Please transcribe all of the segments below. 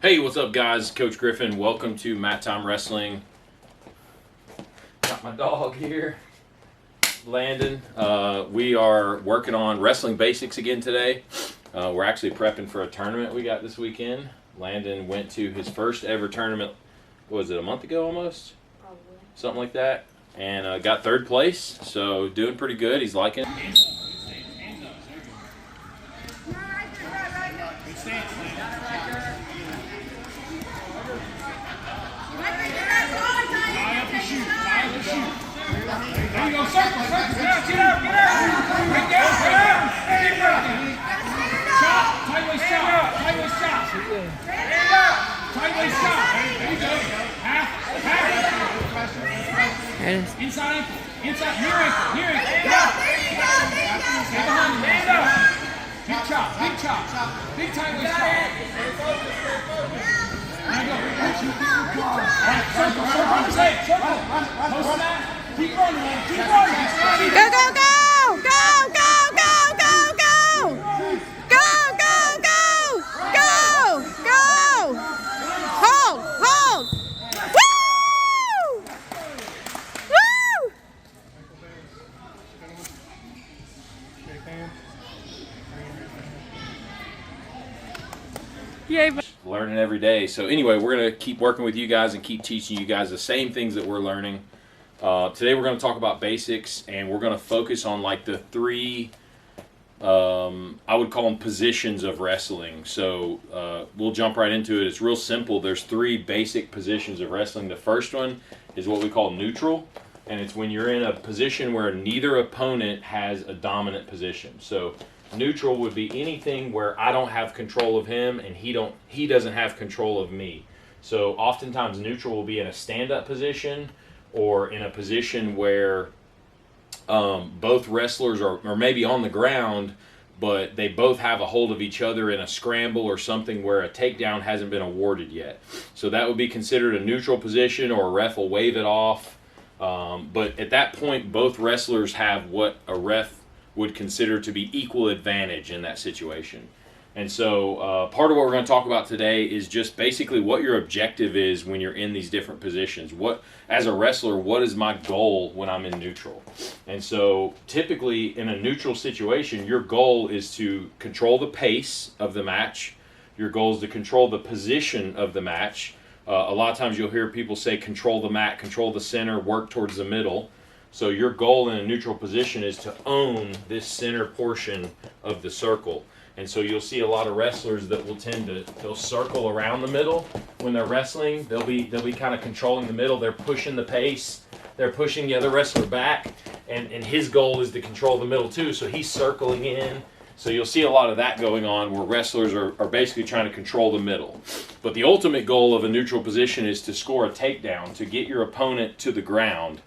Hey, what's up, guys? Coach Griffin. Welcome to MatTime Wrestling. Got my dog here, Landon. We are working on wrestling basics again today. We're actually prepping for a tournament we got this weekend. Landon went to his first ever tournament, what was it, a month ago almost? Probably. Something like that. And got third place, so doing pretty good. He's liking it. There you go, circle, get out, break down, keep running. Chop, tight waist chop, tight waist chop. There you go, half. There it is. Inside ankle, near ankle. Stay behind him, stand up. Big chop, big tight waist chop. There you go. All right, circle, post that. Keep running, man. Keep running. Go, go, go! Go, go, go, go, go! Go, go, go! Go! Go! Hold! Woo! Woo! Yay! Learning every day. So anyway, we're going to keep working with you guys and keep teaching you guys the same things that we're learning. Today we're going to talk about basics, and we're going to focus on like the three, I would call them positions of wrestling. So we'll jump right into it. It's real simple. There's three basic positions of wrestling. The first one is what we call neutral, and it's when you're in a position where neither opponent has a dominant position. So neutral would be anything where I don't have control of him and he doesn't have control of me. So oftentimes neutral will be in a stand-up position, or in a position where both wrestlers are maybe on the ground, but they both have a hold of each other in a scramble or something where a takedown hasn't been awarded yet. So that would be considered a neutral position, or a ref will wave it off. But at that point, both wrestlers have what a ref would consider to be equal advantage in that situation. And so part of what we're going to talk about today is just basically what your objective is when you're in these different positions. As a wrestler, what is my goal when I'm in neutral? And so typically in a neutral situation, your goal is to control the pace of the match. Your goal is to control the position of the match. A lot of times you'll hear people say control the mat, control the center, work towards the middle. So your goal in a neutral position is to own this center portion of the circle. And so you'll see a lot of wrestlers that will they'll circle around the middle when they're wrestling. They'll be kind of controlling the middle. They're pushing the pace. They're pushing the other wrestler back, and his goal is to control the middle too. So he's circling in. So you'll see a lot of that going on where wrestlers are basically trying to control the middle. But the ultimate goal of a neutral position is to score a takedown, to get your opponent to the ground.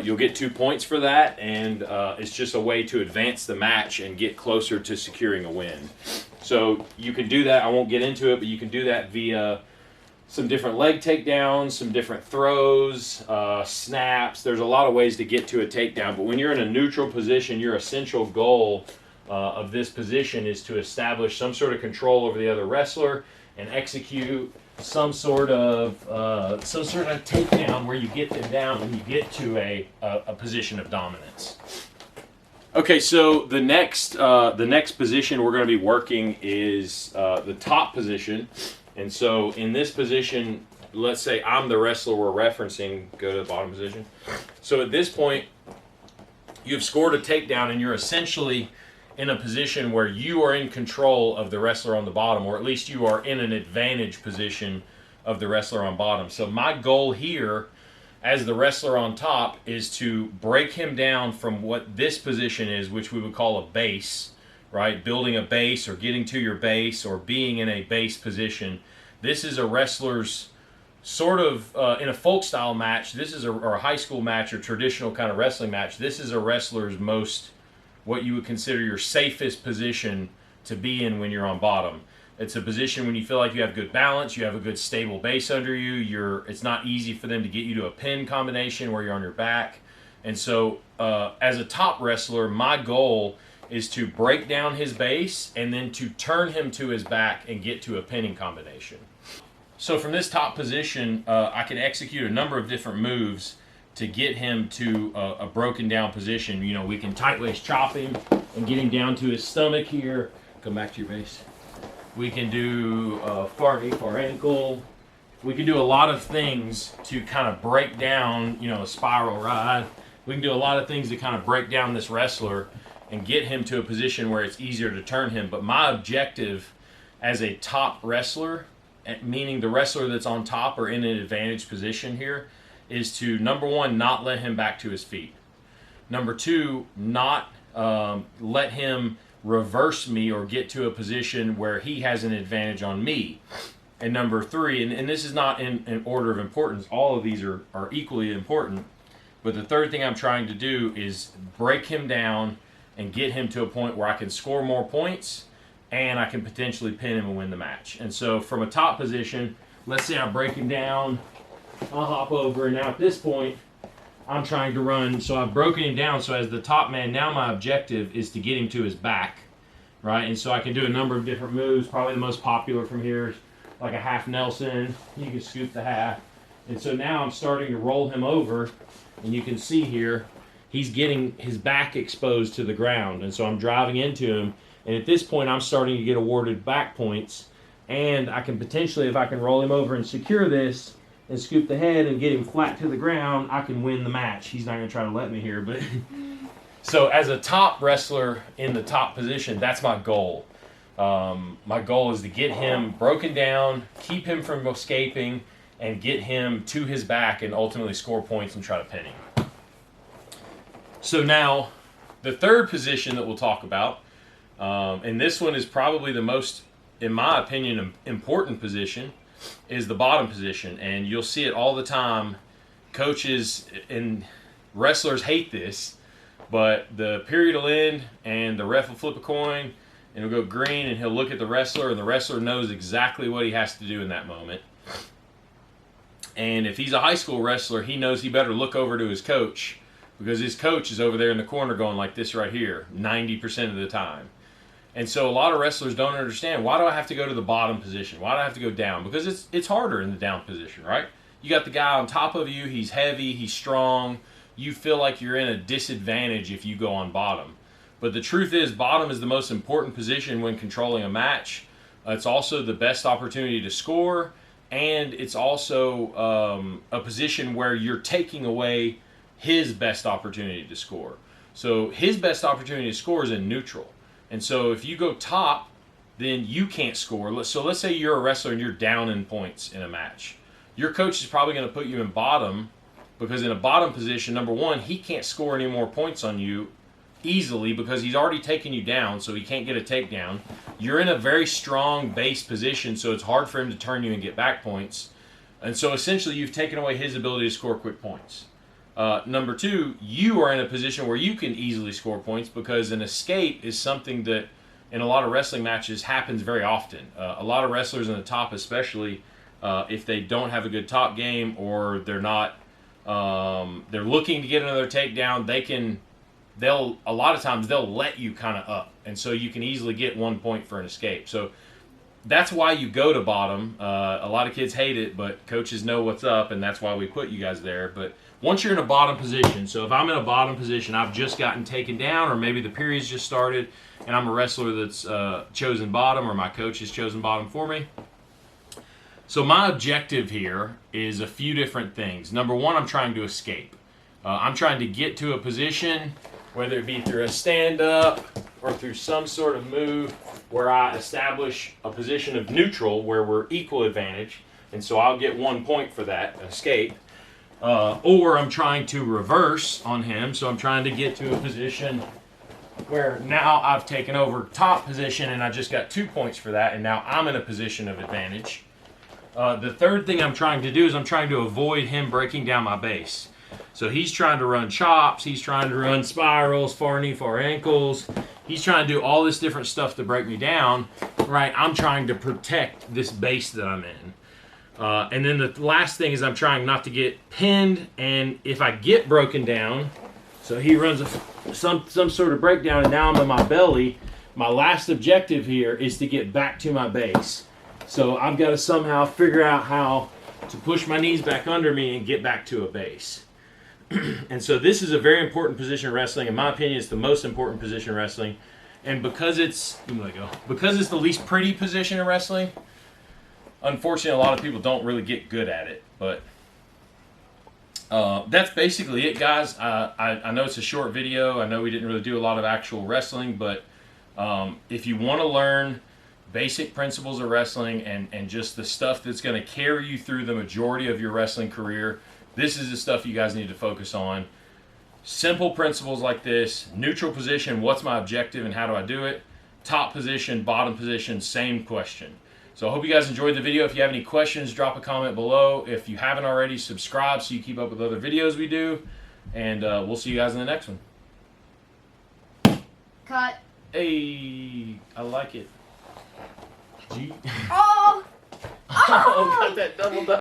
You'll get 2 points for that, and it's just a way to advance the match and get closer to securing a win. So you can do that. I won't get into it, but you can do that via some different leg takedowns, some different throws, snaps. There's a lot of ways to get to a takedown, but when you're in a neutral position, your essential goal of this position is to establish some sort of control over the other wrestler and execute some sort of takedown where you get them down and you get to a position of dominance. Okay, so the next position we're going to be working is the top position. And so in this position, let's say I'm the wrestler we're referencing. Go to the bottom position. So at this point, you've scored a takedown, and you're essentially in a position where you are in control of the wrestler on the bottom, or at least you are in an advantage position of the wrestler on bottom. So my goal here as the wrestler on top is to break him down from what this position is, which we would call a base, right? Building a base or getting to your base or being in a base position. This is a wrestler's sort of, in a folk style match, this is or a high school match or traditional kind of wrestling match, this is a wrestler's most, what you would consider your safest position to be in when you're on bottom. It's a position when you feel like you have good balance, you have a good stable base under you. It's not easy for them to get you to a pin combination where you're on your back. And so as a top wrestler, my goal is to break down his base and then to turn him to his back and get to a pinning combination. So from this top position, I can execute a number of different moves to get him to a broken down position. You know, we can tight waist chop him and get him down to his stomach here. Come back to your base. We can do far knee, far ankle. We can do a lot of things to kind of break down, you know, a spiral ride. We can do a lot of things to kind of break down this wrestler and get him to a position where it's easier to turn him. But my objective as a top wrestler, meaning the wrestler that's on top or in an advantage position here, is to, number one, not let him back to his feet. Number two, not let him reverse me or get to a position where he has an advantage on me. And number three, and this is not in order of importance, all of these are equally important, but the third thing I'm trying to do is break him down and get him to a point where I can score more points and I can potentially pin him and win the match. And so from a top position, let's say I break him down, I'll hop over, and now at this point, I'm trying to run, so I've broken him down, so as the top man, now my objective is to get him to his back, right? And so I can do a number of different moves. Probably the most popular from here is like a half Nelson. You can scoop the half. And so now I'm starting to roll him over, and you can see here, he's getting his back exposed to the ground, and so I'm driving into him, and at this point, I'm starting to get awarded back points, and I can potentially, if I can roll him over and secure this, and scoop the head and get him flat to the ground, I can win the match. He's not going to try to let me here, but so as a top wrestler in the top position, that's my goal. My goal is to get him broken down, keep him from escaping, and get him to his back and ultimately score points and try to pin him. So now, the third position that we'll talk about, and this one is probably the most, in my opinion, important position, is the bottom position. And you'll see it all the time. Coaches and wrestlers hate this, but the period will end and the ref will flip a coin and it'll go green, and he'll look at the wrestler, and the wrestler knows exactly what he has to do in that moment. And if he's a high school wrestler, he knows he better look over to his coach, because his coach is over there in the corner going like this right here 90% of the time. And so a lot of wrestlers don't understand, why do I have to go to the bottom position? Why do I have to go down? Because it's harder in the down position, right? You got the guy on top of you, he's heavy, he's strong. You feel like you're in a disadvantage if you go on bottom. But the truth is, bottom is the most important position when controlling a match. It's also the best opportunity to score, and it's also a position where you're taking away his best opportunity to score. So his best opportunity to score is in neutral. And so if you go top, then you can't score. So let's say you're a wrestler and you're down in points in a match. Your coach is probably going to put you in bottom, because in a bottom position, number one, he can't score any more points on you easily because he's already taken you down, so he can't get a takedown. You're in a very strong base position, so it's hard for him to turn you and get back points. And so essentially you've taken away his ability to score quick points. Number two, you are in a position where you can easily score points, because an escape is something that in a lot of wrestling matches happens very often. A lot of wrestlers in the top, especially if they don't have a good top game, or they're not, they're looking to get another takedown, a lot of times they'll let you kind of up, and so you can easily get 1 point for an escape. So that's why you go to bottom. A lot of kids hate it, but coaches know what's up, and that's why we put you guys there. But once you're in a bottom position, so if I'm in a bottom position, I've just gotten taken down, or maybe the period's just started, and I'm a wrestler that's chosen bottom, or my coach has chosen bottom for me. So my objective here is a few different things. Number one, I'm trying to escape. I'm trying to get to a position, whether it be through a stand-up or through some sort of move where I establish a position of neutral where we're equal advantage, and so I'll get 1 point for that escape. Or I'm trying to reverse on him, so I'm trying to get to a position where now I've taken over top position and I just got 2 points for that, and now I'm in a position of advantage. The third thing I'm trying to do is I'm trying to avoid him breaking down my base. So he's trying to run chops, he's trying to run spirals, far knee, far ankles. He's trying to do all this different stuff to break me down, right? I'm trying to protect this base that I'm in. And then the last thing is I'm trying not to get pinned, and if I get broken down, so he runs some sort of breakdown and now I'm in my belly, my last objective here is to get back to my base. So I've got to somehow figure out how to push my knees back under me and get back to a base. And so this is a very important position in wrestling. In my opinion, it's the most important position in wrestling. And because it's the least pretty position in wrestling, unfortunately, a lot of people don't really get good at it. But that's basically it, guys. I know it's a short video. I know we didn't really do a lot of actual wrestling, but if you want to learn basic principles of wrestling and just the stuff that's going to carry you through the majority of your wrestling career, this is the stuff you guys need to focus on. Simple principles like this: neutral position, what's my objective and how do I do it? Top position, bottom position, same question. So I hope you guys enjoyed the video. If you have any questions, drop a comment below. If you haven't already, subscribe so you keep up with other videos we do. And we'll see you guys in the next one. Cut. Hey, I like it. Oh! Oh, got that double